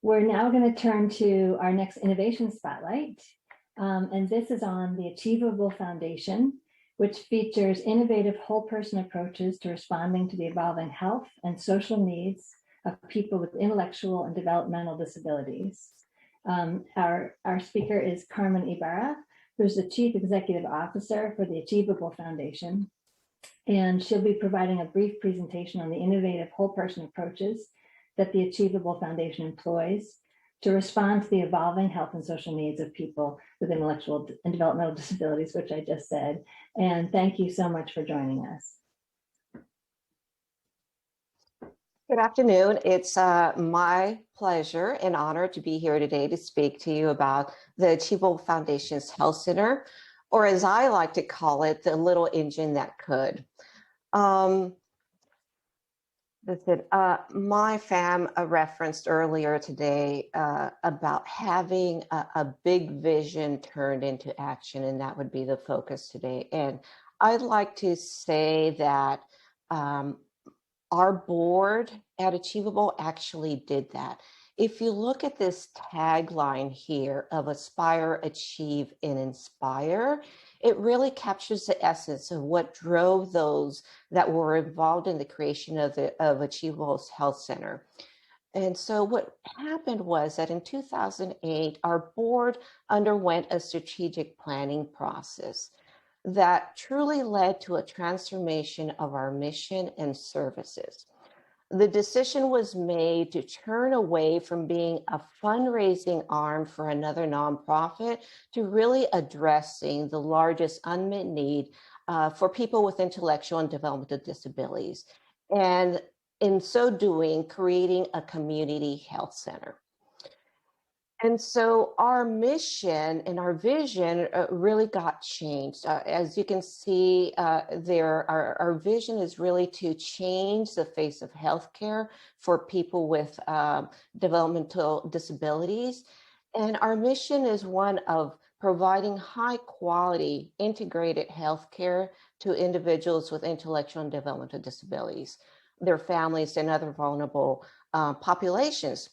We're now going to turn to our next innovation spotlight, and this is on the Achievable Foundation, which features innovative whole person approaches to responding to the evolving health and social needs of people with intellectual and developmental disabilities. Our speaker is Carmen Ibarra, who's the Chief Executive Officer for the Achievable Foundation, and she'll be providing a brief presentation on the innovative whole person approaches that the Achievable Foundation employs to respond to the evolving health and social needs of people with intellectual and developmental disabilities, which I just said. And thank you so much for joining us. Good afternoon. It's my pleasure and honor to be here today to speak to you about the Achievable Foundation's Health Center, or as I like to call it, the little engine that could. My fam referenced earlier today about having a big vision turned into action, and that would be the focus today. And I'd like to say that our board at Achievable actually did that. If you look at this tagline here of Aspire, Achieve, and Inspire, it really captures the essence of what drove those that were involved in the creation of Achievable's Health Center. And so what happened was that in 2008, our board underwent a strategic planning process that truly led to a transformation of our mission and services. The decision was made to turn away from being a fundraising arm for another nonprofit to really addressing the largest unmet need for people with intellectual and developmental disabilities. And in so doing, creating a community health center. And so our mission and our vision really got changed. As you can see there, our vision is really to change the face of healthcare for people with developmental disabilities. And our mission is one of providing high quality integrated healthcare to individuals with intellectual and developmental disabilities, their families, and other vulnerable populations.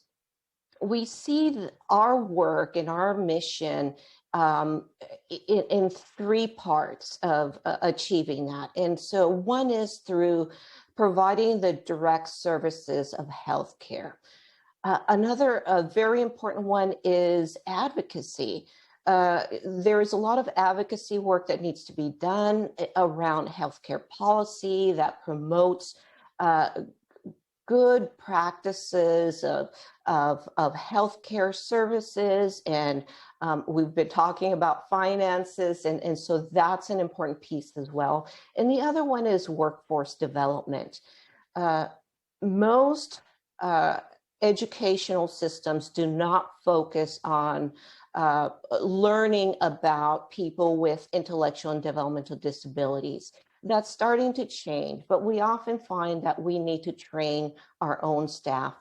We see our work and our mission in three parts of achieving that. And so one is through providing the direct services of healthcare. Another very important one is advocacy. There is a lot of advocacy work that needs to be done around healthcare policy that promotes good practices of healthcare services, and we've been talking about finances, and so that's an important piece as well. And the other one is workforce development. Most educational systems do not focus on learning about people with intellectual and developmental disabilities. That's starting to change, but we often find that we need to train our own staff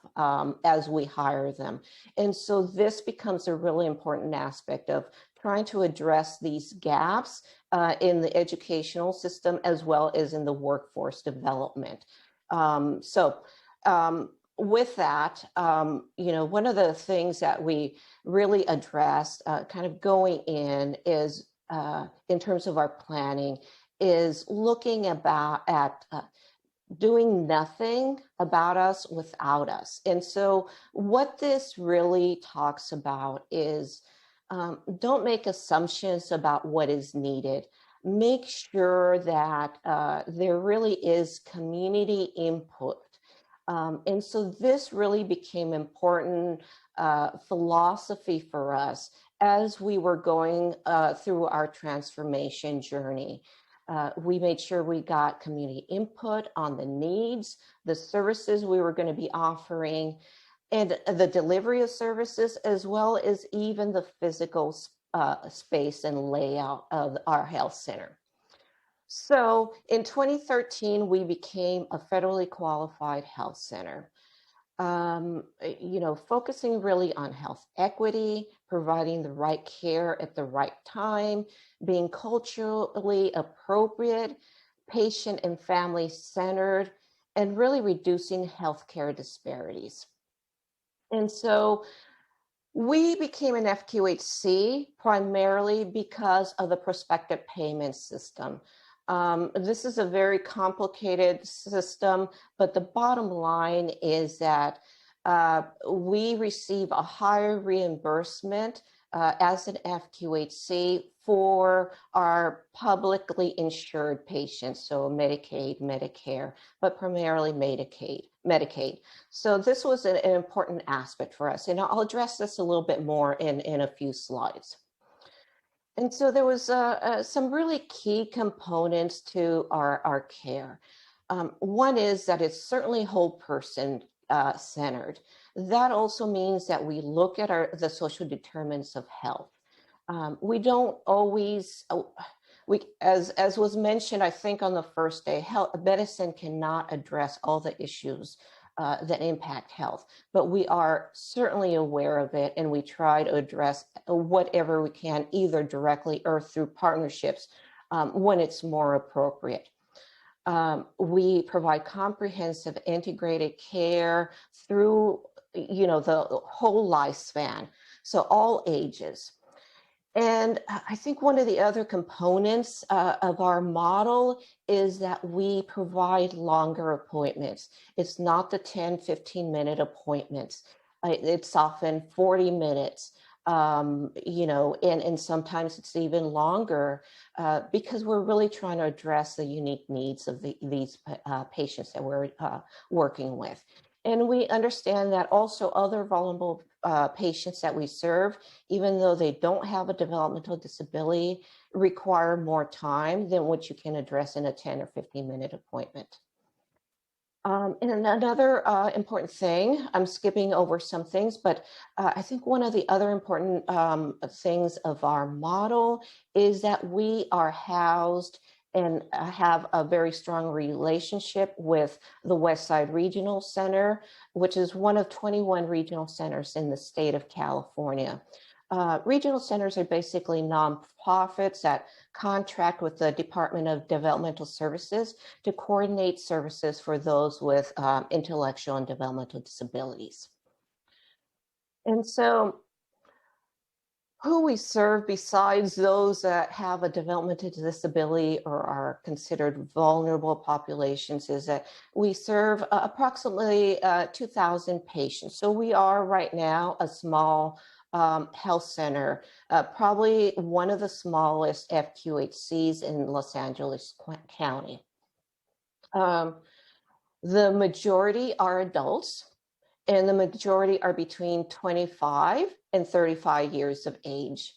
as we hire them. And so this becomes a really important aspect of trying to address these gaps in the educational system as well as in the workforce development. With that, one of the things that we really addressed kind of going in is in terms of our planning is looking at doing nothing about us without us. And so what this really talks about is don't make assumptions about what is needed. Make sure that there really is community input. And so this really became important philosophy for us as we were going through our transformation journey. We made sure we got community input on the needs, the services we were going to be offering, and the delivery of services, as well as even the physical space and layout of our health center. So in 2013, we became a federally qualified health center. Focusing really on health equity, providing the right care at the right time, being culturally appropriate, patient and family centered, and really reducing healthcare disparities. And so we became an FQHC primarily because of the prospective payment system. This is a very complicated system, but the bottom line is that we receive a higher reimbursement as an FQHC for our publicly insured patients, so Medicaid, Medicare, but primarily Medicaid. So this was an important aspect for us, and I'll address this a little bit more in a few slides. And so there was some really key components to our care. One is that it's certainly whole person centered. That also means that we look at the social determinants of health. We don't always, as was mentioned, I think on the first day, medicine cannot address all the issues that impact health, but we are certainly aware of it, and we try to address whatever we can, either directly or through partnerships when it's more appropriate. We provide comprehensive integrated care through, the whole lifespan, so all ages. And I think one of the other components of our model is that we provide longer appointments. It's not the 10, 15-minute appointments. It's often 40 minutes, and sometimes it's even longer because we're really trying to address the unique needs of these patients that we're working with. And we understand that also other vulnerable patients that we serve, even though they don't have a developmental disability, require more time than what you can address in a 10 or 15-minute appointment. And another important thing, I'm skipping over some things, but I think one of the other important things of our model is that we are housed and have a very strong relationship with the West Side Regional Center, which is one of 21 regional centers in the state of California. Regional centers are basically nonprofits that contract with the Department of Developmental Services to coordinate services for those with intellectual and developmental disabilities. And so who we serve besides those that have a developmental disability or are considered vulnerable populations is that we serve approximately 2,000 patients. So we are right now a small health center, probably one of the smallest FQHCs in Los Angeles County. The majority are adults, and the majority are between 25 and 35 years of age.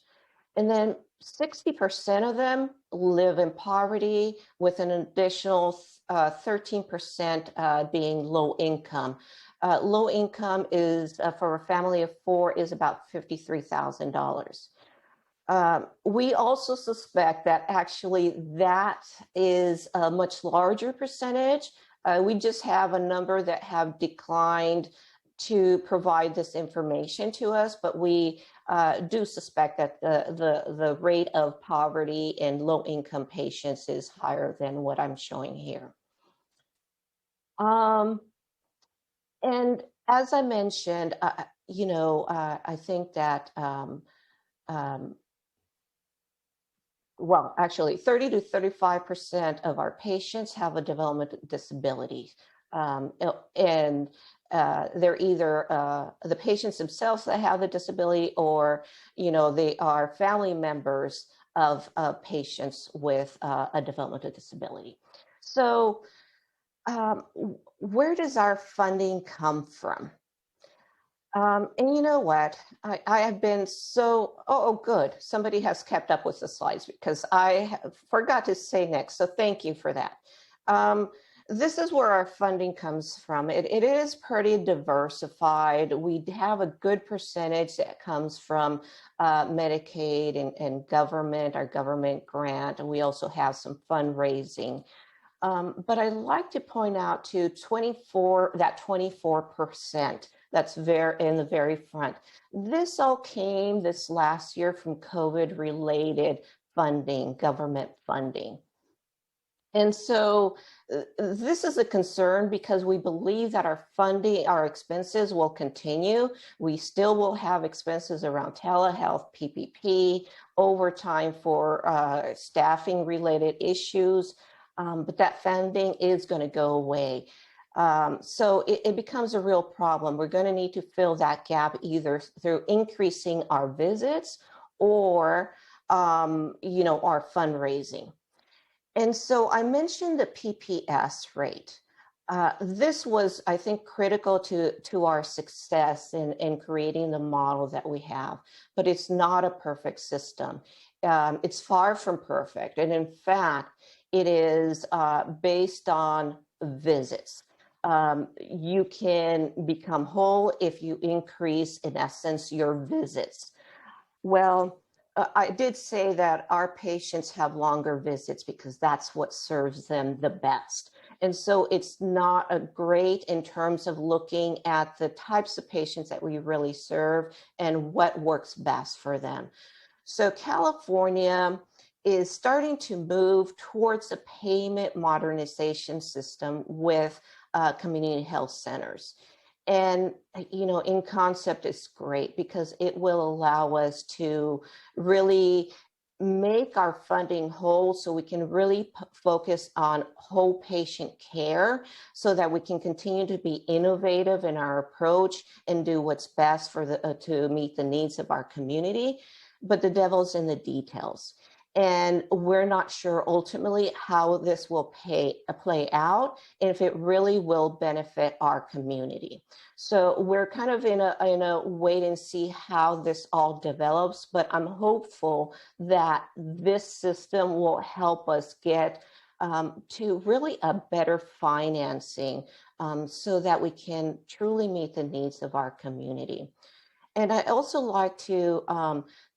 And then 60% of them live in poverty, with an additional 13% being low income. Low income is, for a family of 4, is about $53,000. We also suspect that actually that is a much larger percentage. We just have a number that have declined to provide this information to us, but we do suspect that the rate of poverty in low-income patients is higher than what I'm showing here. And as I mentioned, I think that well, actually 30 to 35% of our patients have a developmental disability. And they're either the patients themselves that have the disability, or, they are family members of patients with a developmental disability. So where does our funding come from? And you know what? I have been oh, good. Somebody has kept up with the slides, because I forgot to say next. So thank you for that. This is where our funding comes from. It is pretty diversified. We have a good percentage that comes from Medicaid and government, our government grant, and we also have some fundraising. But I'd like to point out that 24% that's in the very front. This all came this last year from COVID-related funding, government funding. And so this is a concern because we believe that our funding, our expenses will continue. We still will have expenses around telehealth, PPP, overtime for staffing related issues, but that funding is going to go away. So it becomes a real problem. We're going to need to fill that gap either through increasing our visits or, our fundraising. And so I mentioned the PPS rate. This was, I think, critical to our success in creating the model that we have, but it's not a perfect system. It's far from perfect. And in fact, it is based on visits. You can become whole if you increase, in essence, your visits. Well, I did say that our patients have longer visits because that's what serves them the best. And so it's not a great in terms of looking at the types of patients that we really serve and what works best for them. So California is starting to move towards a payment modernization system with community health centers. And, in concept, it's great because it will allow us to really make our funding whole so we can really focus on whole patient care so that we can continue to be innovative in our approach and do what's best for to meet the needs of our community. But the devil's in the details. And we're not sure ultimately how this will play out and if it really will benefit our community. So we're kind of in a wait and see how this all develops, but I'm hopeful that this system will help us get to really a better financing so that we can truly meet the needs of our community. And I also like to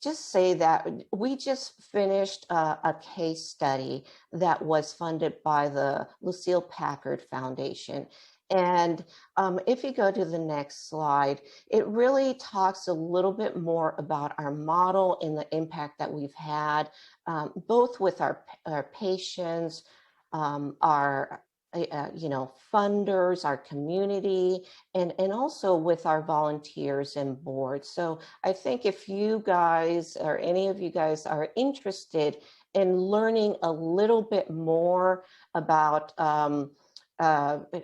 just say that we just finished a case study that was funded by the Lucille Packard Foundation. And if you go to the next slide, it really talks a little bit more about our model and the impact that we've had, both with our patients, our funders, our community, and also with our volunteers and boards. So I think if you guys or any of you guys are interested in learning a little bit more about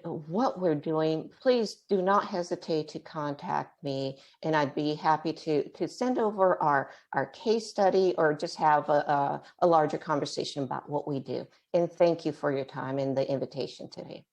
what we're doing, please do not hesitate to contact me, and I'd be happy to send over our case study or just have a larger conversation about what we do. And thank you for your time and the invitation today.